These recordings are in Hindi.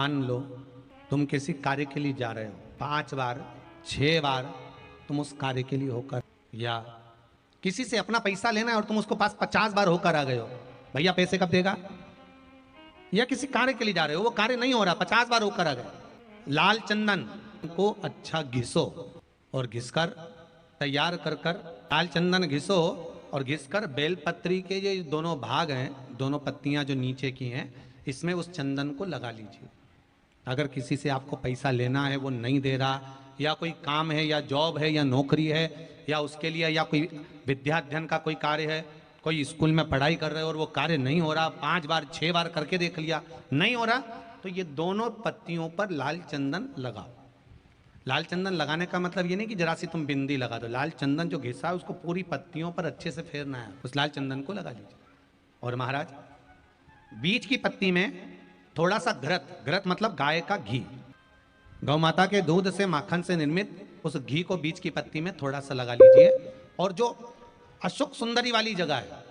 मान लो तुम किसी कार्य के लिए जा रहे हो, 5 बार 6 बार तुम उस कार्य के लिए होकर, या किसी से अपना पैसा लेना है और तुम उसको पास 50 बार होकर आ गए हो, भैया पैसे कब देगा? या किसी कार्य के लिए जा रहे हो, वो कार्य नहीं हो रहा, 50 बार होकर आ गए, लाल चंदन को अच्छा घिसो और घिसकर तैयार कर कर, लाल चंदन घिसो और घिसकर बेलपत्री के ये दोनों भाग हैं, दोनों पत्तियां जो नीचे की हैं, इसमें उस चंदन को लगा लीजिए। अगर किसी से आपको पैसा लेना है, वो नहीं दे रहा, या कोई काम है या जॉब है या नौकरी है या उसके लिए, या कोई विद्याध्ययन का कोई कार्य है, कोई स्कूल में पढ़ाई कर रहे हो और वो कार्य नहीं हो रहा, 5 बार 6 बार करके देख लिया नहीं हो रहा, तो ये दोनों पत्तियों पर लाल चंदन लगाओ। लाल चंदन लगाने का मतलब ये नहीं कि जरा सी तुम बिंदी लगा दो, लाल चंदन जो घिसा है उसको पूरी पत्तियों पर अच्छे से फेरना है, उस लाल चंदन को लगा लीजिए। और महाराज बीच की पत्ती में थोड़ा सा घृत, घृत मतलब गाय का घी, गौ माता के दूध से माखन से निर्मित उस घी को बीच की पत्ती में थोड़ा सा लगा लीजिए। और जो अशोक सुंदरी वाली जगह है,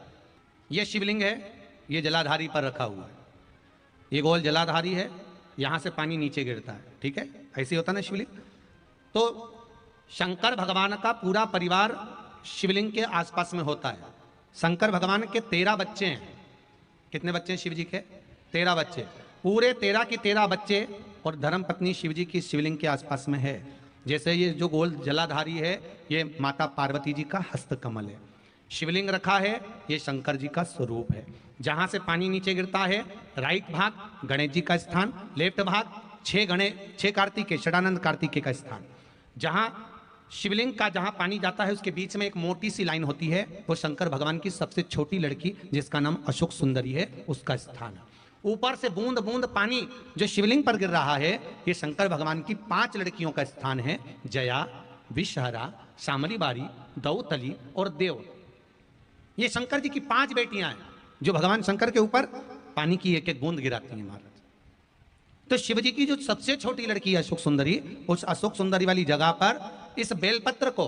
ये शिवलिंग है, ये जलाधारी पर रखा हुआ है, ये गोल जलाधारी है, यहां से पानी नीचे गिरता है, ठीक है, ऐसे होता ना शिवलिंग। तो शंकर भगवान का पूरा परिवार शिवलिंग के आसपास में होता है। शंकर भगवान के 13 बच्चे हैं। कितने बच्चे हैं शिव जी के? 13 बच्चे, पूरे 13 की 13 बच्चे और धर्मपत्नी शिव जी की शिवलिंग के आसपास में है। जैसे ये जो गोल जलाधारी है, ये माता पार्वती जी का हस्त कमल है, शिवलिंग रखा है, ये शंकर जी का स्वरूप है। जहां से पानी नीचे गिरता है, राइट भाग गणेश जी का स्थान, लेफ्ट भाग 6 कार्तिकेय, षडानंद कार्तिकेय का स्थान। जहां शिवलिंग का जहां पानी जाता है उसके बीच में एक मोटी सी लाइन होती है, वो शंकर भगवान की सबसे छोटी लड़की जिसका नाम अशोक सुंदरी है, उसका स्थान है। ऊपर से बूंद बूंद पानी जो शिवलिंग पर गिर रहा है, ये शंकर भगवान की 5 लड़कियों का स्थान है, जया, विषहरा, शामली बारी, दौतली और देव। ये शंकर जी की 5 बेटियां हैं जो भगवान शंकर के ऊपर पानी की एक एक बूंद गिराती हैं महाराज। तो शिव जी की जो सबसे छोटी लड़की है अशोक सुंदरी, उस अशोक सुंदरी वाली जगह पर इस बेलपत्र को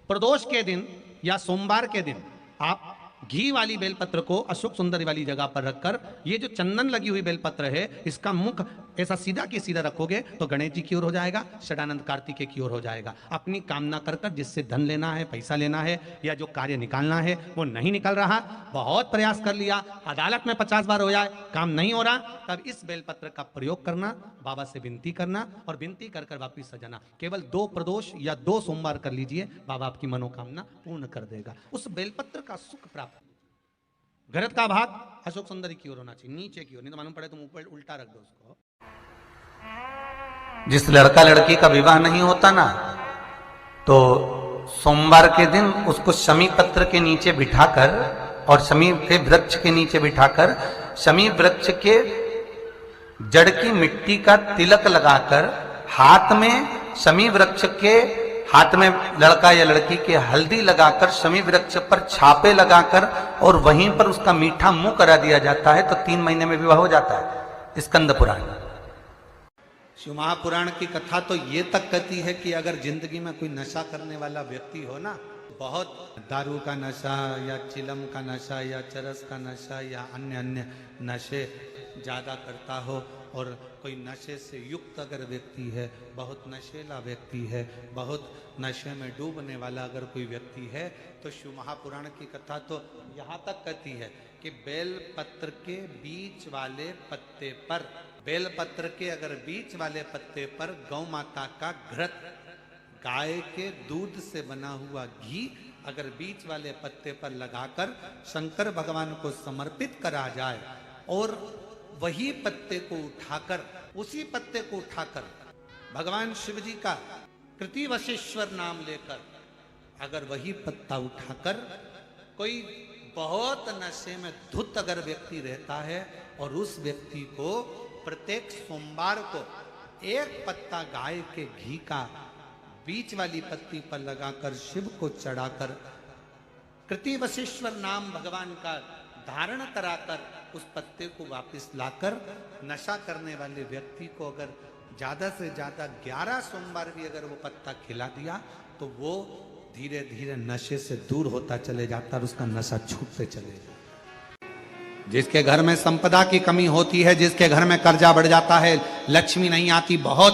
प्रदोष के दिन या सोमवार के दिन आप घी वाली बेलपत्र को अशोक सुंदरी वाली जगह पर रखकर, ये जो चंदन लगी हुई बेलपत्र है, इसका मुख ऐसा सीधा की सीधा रखोगे तो गणेश जी की ओर हो जाएगा, षडानंद कार्तिकेय की ओर हो जाएगा। अपनी कामना कर कर, जिससे धन लेना है, पैसा लेना है या जो कार्य निकालना है वो नहीं निकल रहा, बहुत प्रयास कर लिया, अदालत में 50 बार हो जाए, काम नहीं हो रहा, तब इस बेलपत्र का प्रयोग करना, बाबा से विनती करना और विनती कर कर वापिस सजाना। केवल 2 प्रदोष या 2 सोमवार कर लीजिए, बाबा आपकी मनोकामना पूर्ण कर देगा। उस बेलपत्र का सुख प्राप्त। घृत का भाग अशोक सुंदरी की ओर होना चाहिए, नीचे की ओर, नहीं तो मालूम पड़े तुम ऊपर उल्टा रख दो उसको। जिस लड़का लड़की का विवाह नहीं होता ना, तो सोमवार के दिन उसको शमी पत्र के नीचे बिठाकर और शमी के वृक्ष के नीचे बिठाकर, शमी वृक्ष के जड़ की मिट्टी का तिलक लगाकर, हाथ में शमी वृक्ष के, हाथ में लड़का या लड़की के हल्दी लगाकर, शमी वृक्ष पर छापे लगाकर और वहीं पर उसका मीठा मुंह करा दिया जाता है, तो 3 महीने में विवाह हो जाता है। स्कंद पुराण। शिव महापुराण की कथा तो ये तक कहती है कि अगर जिंदगी में कोई नशा करने वाला व्यक्ति हो ना, बहुत दारू का नशा या चिलम का नशा या चरस का नशा या अन्य अन्य नशे ज़्यादा करता हो, और कोई नशे से युक्त अगर व्यक्ति है, बहुत नशेला व्यक्ति है, बहुत नशे में डूबने वाला अगर कोई व्यक्ति है, तो शिव महापुराण की कथा तो यहाँ तक कहती है कि बेलपत्र के बीच वाले पत्ते पर, बेलपत्र के अगर बीच वाले पत्ते पर गौ माता का घृत, गाय के दूध से बना हुआ घी अगर बीच वाले पत्ते पर लगाकर शंकर भगवान को समर्पित करा जाए, और वही पत्ते को उठाकर, उसी पत्ते को उठाकर भगवान शिव जी का कृतिवशेश्वर नाम लेकर, अगर वही पत्ता उठाकर कोई बहुत नशे में धुत अगर व्यक्ति रहता है और उस व्यक्ति को प्रत्येक सोमवार को 1 पत्ता गाय के घी का बीच वाली पत्ती पर लगाकर शिव को चढ़ाकर कृतिवशेश्वर नाम भगवान का धारण कराकर उस पत्ते को वापस लाकर नशा करने वाले व्यक्ति को अगर ज्यादा से ज्यादा 11 सोमवार भी अगर वो पत्ता खिला दिया, तो वो धीरे धीरे नशे से दूर होता चले जाता और उसका नशा छूटते चले जाता। जिसके घर में संपदा की कमी होती है, जिसके घर में कर्जा बढ़ जाता है, लक्ष्मी नहीं आती, बहुत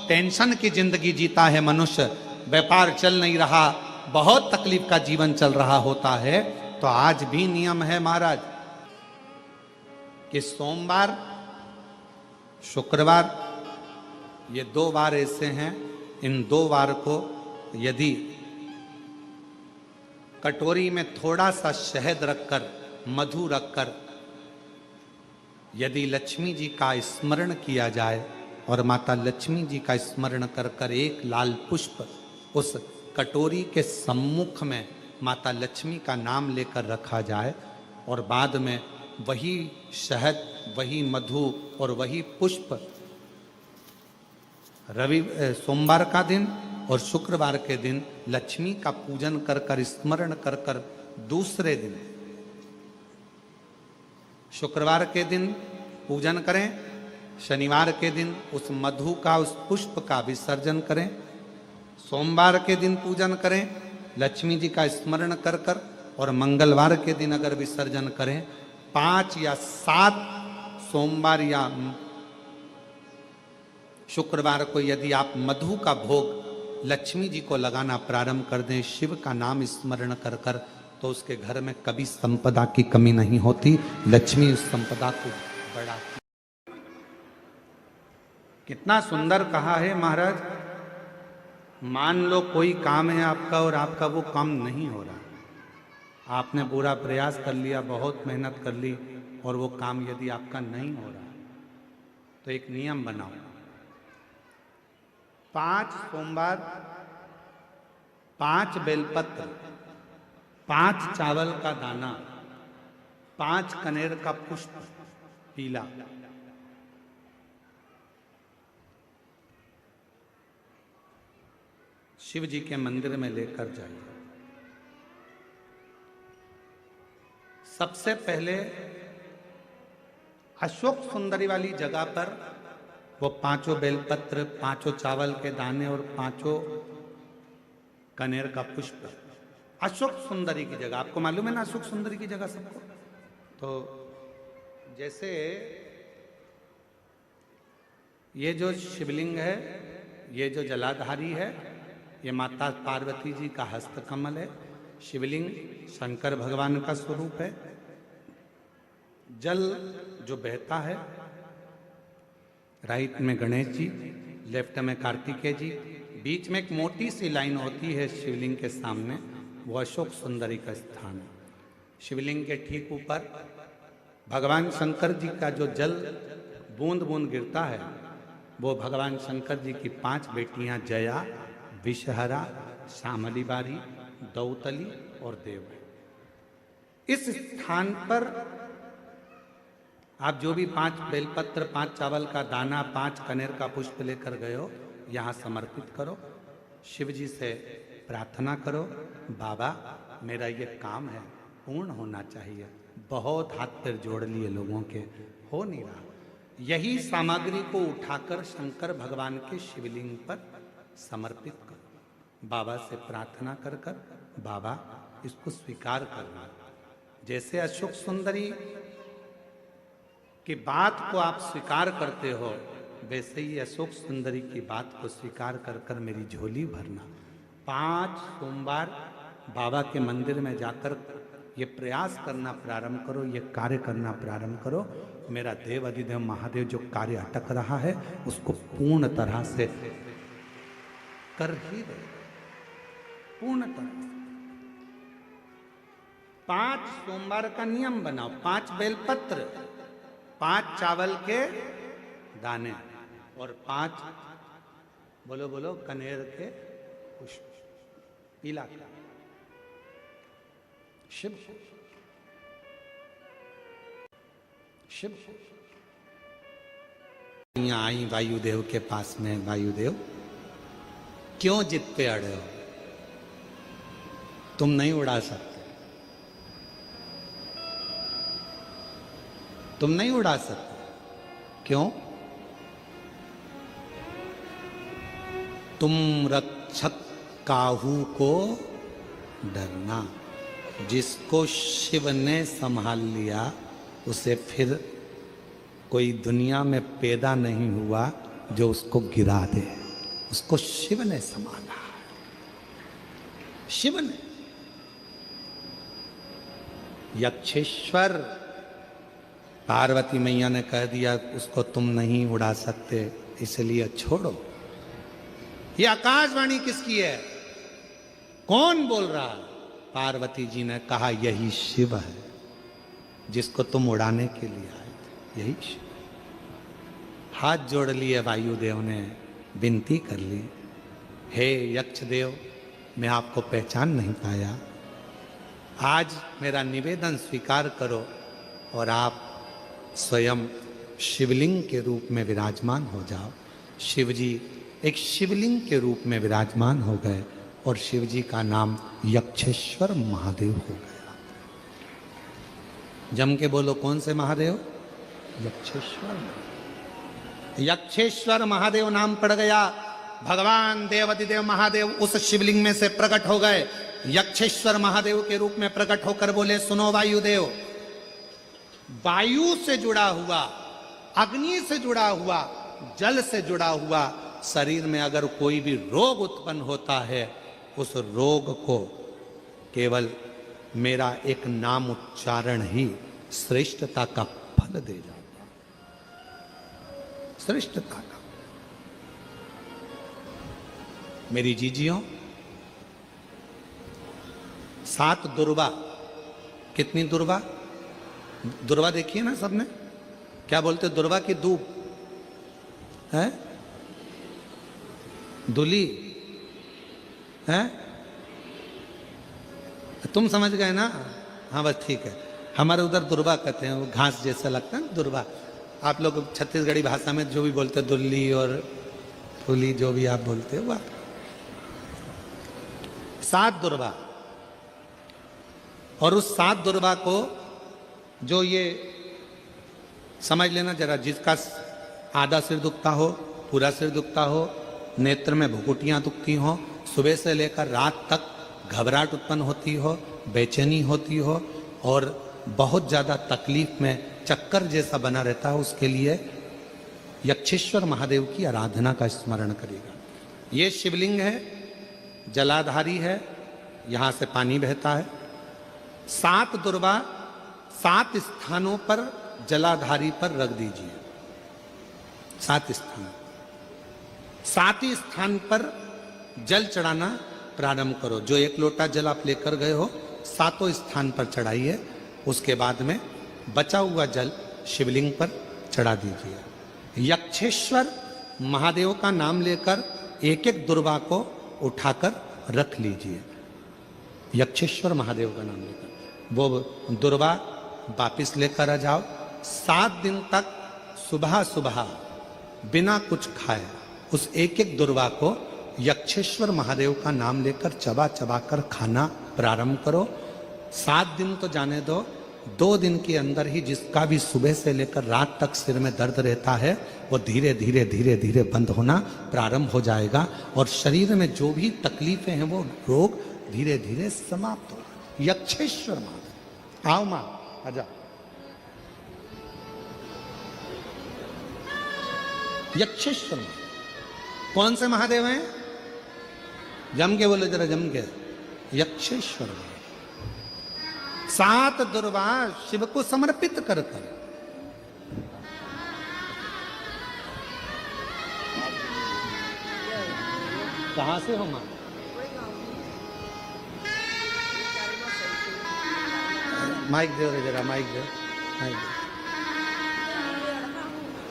टेंशन की जिंदगी जीता है मनुष्य, व्यापार चल नहीं रहा, बहुत तकलीफ का जीवन चल रहा होता है, तो आज भी नियम है महाराज कि सोमवार, शुक्रवार, ये 2 वार ऐसे हैं, इन 2 वार को यदि कटोरी में थोड़ा सा शहद रखकर, मधु रखकर यदि लक्ष्मी जी का स्मरण किया जाए और माता लक्ष्मी जी का स्मरण कर कर एक लाल पुष्प उस कटोरी के सम्मुख में माता लक्ष्मी का नाम लेकर रखा जाए और बाद में वही शहद, वही मधु और वही पुष्प सोमवार का दिन और शुक्रवार के दिन लक्ष्मी का पूजन कर कर, स्मरण कर कर, दूसरे दिन शुक्रवार के दिन पूजन करें, शनिवार के दिन उस मधु का, उस पुष्प का विसर्जन करें, सोमवार के दिन पूजन करें लक्ष्मी जी का स्मरण कर कर, और मंगलवार के दिन अगर विसर्जन करें, 5 या 7 सोमवार या शुक्रवार को यदि आप मधु का भोग लक्ष्मी जी को लगाना प्रारंभ कर दें, शिव का नाम स्मरण कर कर, तो उसके घर में कभी संपदा की कमी नहीं होती, लक्ष्मी उस संपदा को बढ़ाती। कितना सुंदर कहा है महाराज। मान लो कोई काम है आपका और आपका वो काम नहीं हो रहा, आपने पूरा प्रयास कर लिया, बहुत मेहनत कर ली और वो काम यदि आपका नहीं हो रहा, तो एक नियम बनाओ, 5 सोमवार, 5 बेलपत्र, 5 चावल का दाना, 5 कनेर का पुष्प पीला, शिव जी के मंदिर में लेकर जाइए। सबसे पहले अशोक सुंदरी वाली जगह पर वो 5 बेलपत्र, 5 चावल के दाने और 5 कनेर का पुष्प, अशोक सुंदरी की जगह, आपको मालूम है ना अशोक सुंदरी की जगह सबको। तो जैसे ये जो शिवलिंग है, ये जो जलाधारी है, ये माता पार्वती जी का हस्त कमल है, शिवलिंग शंकर भगवान का स्वरूप है, जल जो बहता है, राइट में गणेश जी, लेफ्ट में कार्तिकेय जी, बीच में एक मोटी सी लाइन होती है शिवलिंग के सामने, वो अशोक सुंदरी का स्थान है। शिवलिंग के ठीक ऊपर भगवान शंकर जी का जो जल बूंद बूंद गिरता है, वो भगवान शंकर जी की 5 बेटियां जया, विषहरा, श्यामली बारी, दौतली और देव है। इस स्थान पर आप जो भी 5 बेलपत्र, 5 चावल का दाना, 5 कनेर का पुष्प लेकर गए हो, यहाँ समर्पित करो, शिव जी से प्रार्थना करो, बाबा मेरा ये काम है पूर्ण होना चाहिए, बहुत हाथ पैर जोड़ लिए लोगों के, हो नहीं रहा। यही सामग्री को उठाकर शंकर भगवान के शिवलिंग पर समर्पित करो, बाबा से प्रार्थना कर कर, बाबा इसको स्वीकार करना। जैसे अशोक सुंदरी की बात को आप स्वीकार करते हो, वैसे ही अशोक सुंदरी की बात को स्वीकार कर कर मेरी झोली भरना। 5 सोमवार बाबा के मंदिर में जाकर ये प्रयास करना प्रारंभ करो, ये कार्य करना प्रारंभ करो, मेरा देव अधिदेव महादेव जो कार्य अटक रहा है उसको पूर्ण तरह से कर ही दे, पूर्ण तरह से। 5 सोमवार का नियम बनाओ, 5 बेलपत्र, 5 चावल के दाने और 5 बोलो बोलो कनेर के पुष्प पीला का। शिव शिव यहाँ आई वायुदेव के पास में, वायुदेव क्यों जिद पे अड़े हो, तुम नहीं उड़ा सकते, तुम नहीं उड़ा सकते, क्यों? तुम रक्षक काहू को डरना, जिसको शिव ने संभाल लिया उसे फिर कोई दुनिया में पैदा नहीं हुआ जो उसको गिरा दे। उसको शिव ने संभाला, शिव ने। यक्षेश्वर, पार्वती मैया ने कह दिया उसको तुम नहीं उड़ा सकते, इसलिए छोड़ो। ये आकाशवाणी किसकी है? कौन बोल रहा है? पार्वती जी ने कहा यही शिव है जिसको तुम उड़ाने के लिए आए थे, यही शिव। हाथ जोड़ लिए वायुदेव ने, विनती कर ली, हे यक्ष देव, मैं आपको पहचान नहीं पाया, आज मेरा निवेदन स्वीकार करो और आप स्वयं शिवलिंग के रूप में विराजमान हो जाओ। शिव जी एक शिवलिंग के रूप में विराजमान हो गए और शिव जी का नाम यक्षेश्वर महादेव हो गया। जम के बोलो, कौन से महादेव? यक्षेश्वर। यक्षेश्वर महादेव नाम पड़ गया। भगवान देवाधिदेव महादेव उस शिवलिंग में से प्रकट हो गए, यक्षेश्वर महादेव के रूप में प्रकट होकर बोले, सुनो वायुदेव, वायु से जुड़ा हुआ, अग्नि से जुड़ा हुआ, जल से जुड़ा हुआ शरीर में अगर कोई भी रोग उत्पन्न होता है, उस रोग को केवल मेरा एक नाम उच्चारण ही श्रेष्ठता का फल दे जाता, श्रेष्ठता का। मेरी जीजियों, 7 दुर्वा। कितनी दुर्वा? दुर्वा देखिए ना सबने, क्या बोलते? दुर्वा की दूब है, दुली है, तुम समझ गए ना? हाँ बस ठीक है। हमारे उधर दुर्वा कहते हैं, वो घास जैसा लगता है ना दुर्वा। आप लोग छत्तीसगढ़ी भाषा में जो भी बोलते, दुल्ली और फूली, जो भी आप बोलते हो, आप 7 दुर्वा। और उस 7 दुर्वा को जो ये समझ लेना जरा, जिसका आधा सिर दुखता हो, पूरा सिर दुखता हो, नेत्र में भुकुटियां दुखती हो, सुबह से लेकर रात तक घबराहट उत्पन्न होती हो, बेचैनी होती हो और बहुत ज़्यादा तकलीफ में चक्कर जैसा बना रहता है, उसके लिए यक्षेश्वर महादेव की आराधना का स्मरण करेगा। ये शिवलिंग है, जलाधारी है, यहाँ से पानी बहता है। 7 दुर्वा 7 स्थानों पर जलाधारी पर रख दीजिए। 7 स्थान, 7 ही स्थान पर जल चढ़ाना प्रारंभ करो। जो 1 लोटा जल आप लेकर गए हो, 7 स्थान पर चढ़ाइए। उसके बाद में बचा हुआ जल शिवलिंग पर चढ़ा दीजिए। यक्षेश्वर महादेव का नाम लेकर एक एक दुर्वा को उठाकर रख लीजिए। यक्षेश्वर महादेव का नाम लेकर वो दुर्वा वापिस लेकर आ जाओ। 7 दिन तक सुबह सुबह बिना कुछ खाए उस एक एक दुर्वा को यक्षेश्वर महादेव का नाम लेकर चबा चबा कर खाना प्रारंभ करो। 7 दिन तो जाने दो, 2 दिन के अंदर ही जिसका भी सुबह से लेकर रात तक सिर में दर्द रहता है, वो धीरे धीरे धीरे धीरे बंद होना प्रारंभ हो जाएगा और शरीर में जो भी तकलीफें हैं वो रोग धीरे धीरे समाप्त होगा। यक्षेश्वर महादेव, आओ माँ, आजा। यक्षेश्वर महादेव कौन से महादेव हैं? जम के बोलो जरा, जम के। यक्षेश्वर महादेव 7 दुर्वा शिव को समर्पित कर कर। कहां से हो मां? माइक दे रे जरा, माइक दे, माइक दे।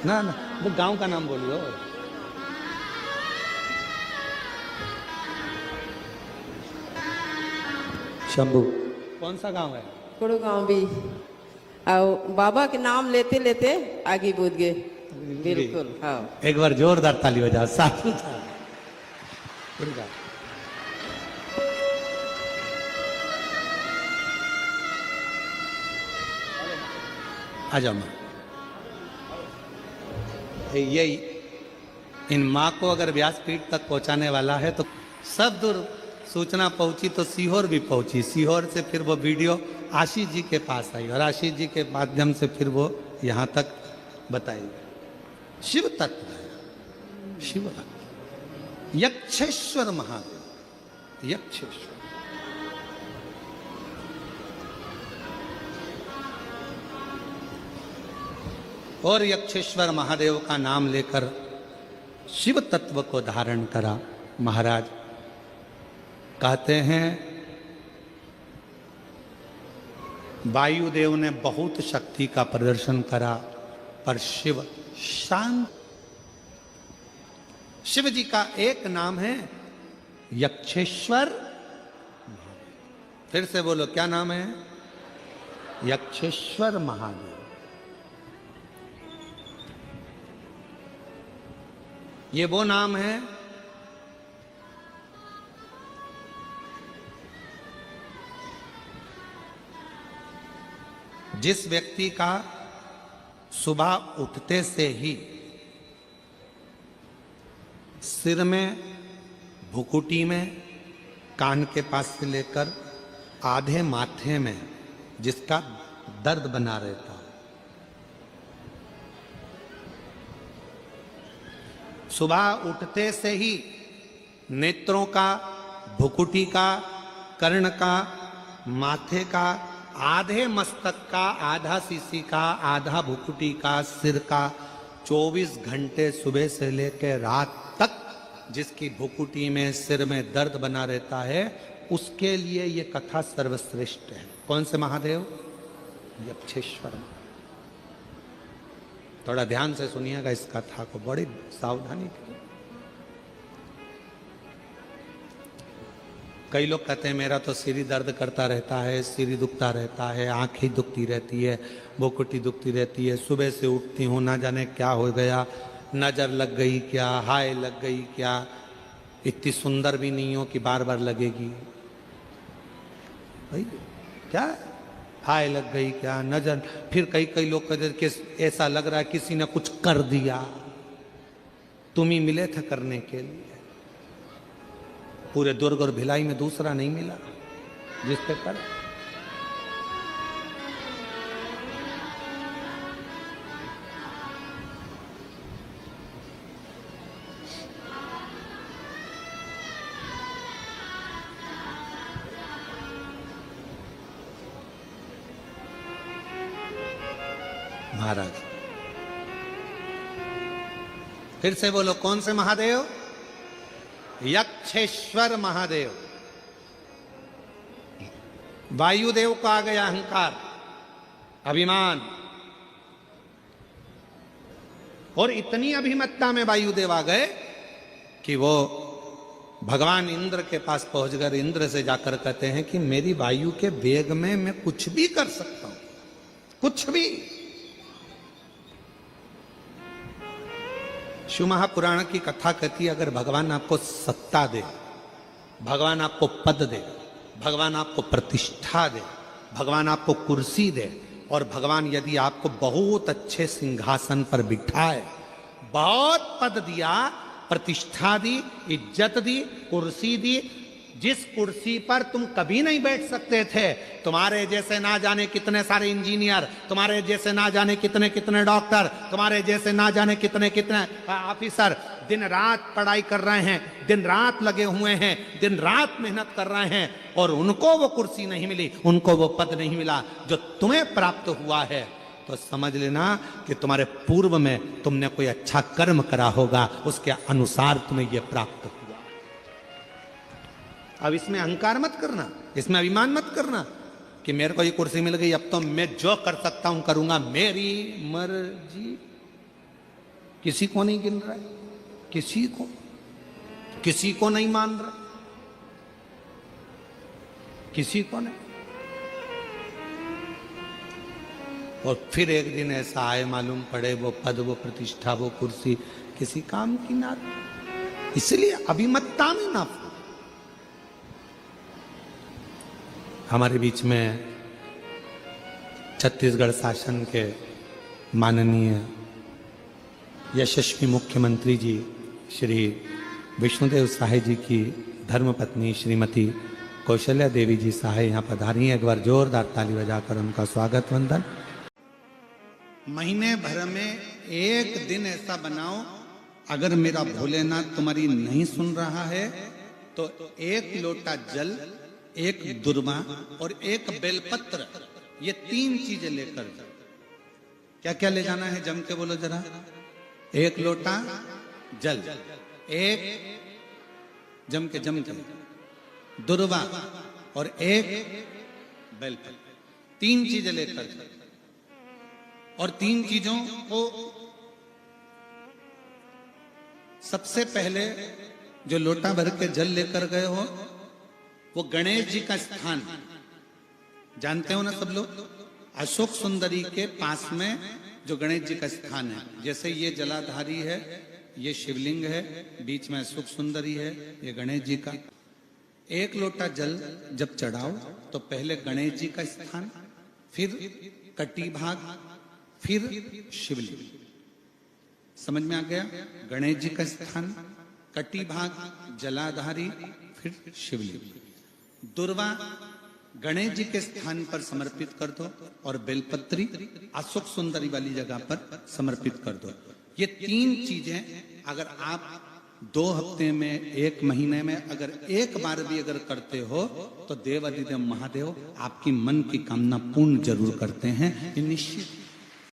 ना ना, वो गांव का नाम बोलियो। शंभू। कौन सा गांव है? कुड़ू गांव भी। और बाबा के नाम लेते लेते आगे बूझ गए। बिल्कुल। हाँ, एक बार जोरदार ताली बजाओ। साथ आ जाओ माँ। ये इन माँ को अगर व्यासपीठ तक पहुंचाने वाला है तो सब दूर सूचना पहुंची तो सीहोर भी पहुंची। सीहोर से फिर वो वीडियो आशीष जी के पास आई और आशीष जी के माध्यम से फिर वो यहाँ तक बताई। शिव तत्व है, शिव यक्षेश्वर महादेव, यक्षेश्वर। और यक्षेश्वर महादेव का नाम लेकर शिव तत्व को धारण करा महाराज। कहते हैं वायुदेव ने बहुत शक्ति का प्रदर्शन करा पर शिव शांत। शिव जी का एक नाम है यक्षेश्वर। फिर से बोलो, क्या नाम है? यक्षेश्वर महादेव। ये वो नाम है जिस व्यक्ति का सुबह उठते से ही सिर में, भुकुटी में, कान के पास से लेकर आधे माथे में जिसका दर्द बना रहता, सुबह उठते से ही नेत्रों का, भुकुटी का, कर्ण का, माथे का, आधे मस्तक का, आधा सीसी का, आधा भुकुटी का, सिर का, 24 घंटे सुबह से लेकर रात तक जिसकी भुकुटी में, सिर में दर्द बना रहता है, उसके लिए ये कथा सर्वश्रेष्ठ है। कौन से महादेव? यक्षेश्वर। थोड़ा ध्यान से सुनिएगा इस कथा को, बड़ी सावधानी के। कई लोग कहते हैं मेरा तो सिर दर्द करता रहता है, सिर दुखता रहता है, आंखें दुखती रहती है, भुकुटी दुखती रहती है, सुबह से उठती हूँ ना जाने क्या हो गया, नजर लग गई क्या, हाय लग गई क्या, इतनी सुंदर भी नहीं हो कि बार बार लगेगी। भाई क्या हाय लग गई क्या, नजर। फिर कई लोग कहते कि ऐसा लग रहा है किसी ने कुछ कर दिया, तुम ही मिले थे करने के लिए। पूरे दुर्ग और भिलाई में दूसरा नहीं मिला जिस पे कर। महाराज फिर से बोलो, कौन से महादेव? यक्षेश्वर महादेव। वायुदेव को आ गया अहंकार, अभिमान, और इतनी अभिमत्ता में वायुदेव आ गए कि वो भगवान इंद्र के पास पहुंचकर इंद्र से जाकर कहते हैं कि मेरी वायु के वेग में मैं कुछ भी कर सकता हूं, कुछ भी। शिव महापुराण की कथा कहती है अगर भगवान आपको सत्ता दे, भगवान आपको पद दे, भगवान आपको प्रतिष्ठा दे, भगवान आपको कुर्सी दे, और भगवान यदि आपको बहुत अच्छे सिंहासन पर बिठाए, बहुत पद दिया, प्रतिष्ठा दी, इज्जत दी, कुर्सी दी, जिस कुर्सी पर तुम कभी नहीं बैठ सकते थे, तुम्हारे जैसे ना जाने कितने सारे इंजीनियर, तुम्हारे जैसे ना जाने कितने कितने डॉक्टर, तुम्हारे जैसे ना जाने कितने कितने ऑफिसर दिन रात पढ़ाई कर रहे हैं, दिन रात लगे हुए हैं, दिन रात मेहनत कर रहे हैं, और उनको वो कुर्सी नहीं मिली, उनको वो पद नहीं मिला जो तुम्हें प्राप्त हुआ है। तो समझ लेना कि तुम्हारे पूर्व में तुमने कोई अच्छा कर्म करा होगा, उसके अनुसार तुम्हें यह प्राप्त हुआ। अब इसमें अहंकार मत करना, इसमें अभिमान मत करना कि मेरे को ये कुर्सी मिल गई, अब तो मैं जो कर सकता हूं करूंगा, मेरी मर्जी। किसी को नहीं गिन रहा है, किसी को नहीं मान रहा, किसी को नहीं। और फिर एक दिन ऐसा आए, मालूम पड़े वो पद, वो प्रतिष्ठा, वो कुर्सी किसी काम की ना। इसलिए अभिमत्ता में ना। हमारे बीच में छत्तीसगढ़ शासन के माननीय यशस्वी मुख्यमंत्री जी श्री विष्णुदेव साहे जी की धर्मपत्नी श्रीमती कौशल्या देवी जी सहाय यहाँ पधारी हैं। एक बार जोरदार ताली बजाकर उनका स्वागत वंदन। महीने भर में एक दिन ऐसा बनाओ, अगर मेरा भोलेनाथ तुम्हारी नहीं सुन रहा है तो एक लोटा जल, एक दुर्वा और एक बेलपत्र, ये 3 चीजें लेकर जाओ। क्या क्या ले जाना है जम के बोलो जरा। एक लोटा जल, एक जम के दुर्वा और एक बेलपत्र, 3 चीजें लेकर जाओ। और 3 चीजों को सबसे पहले जो लोटा भर के जल लेकर गए हो वो गणेश जी का स्थान जानते हो ना सब लोग। अशोक सुंदरी के पास में जो गणेश जी का स्थान है, जैसे ये जलाधारी है, ये शिवलिंग है, बीच में अशोक सुंदरी है, ये गणेश जी का। एक लोटा जल जब चढ़ाओ तो पहले गणेश जी का स्थान, फिर कटी भाग, फिर शिवलिंग। समझ में आ गया। गणेश जी का स्थान, कटी भाग, जलाधारी, फिर शिवलिंग। दुर्वा गणेश जी के स्थान पर समर्पित कर दो और बेलपत्री अशोक सुंदरी वाली जगह पर समर्पित कर दो। ये 3 चीजें अगर आप 2 हफ्ते में, 1 महीने में अगर एक बार भी अगर करते हो तो देवाधिदेव महादेव आपकी मन की कामना पूर्ण जरूर करते हैं, ये निश्चित।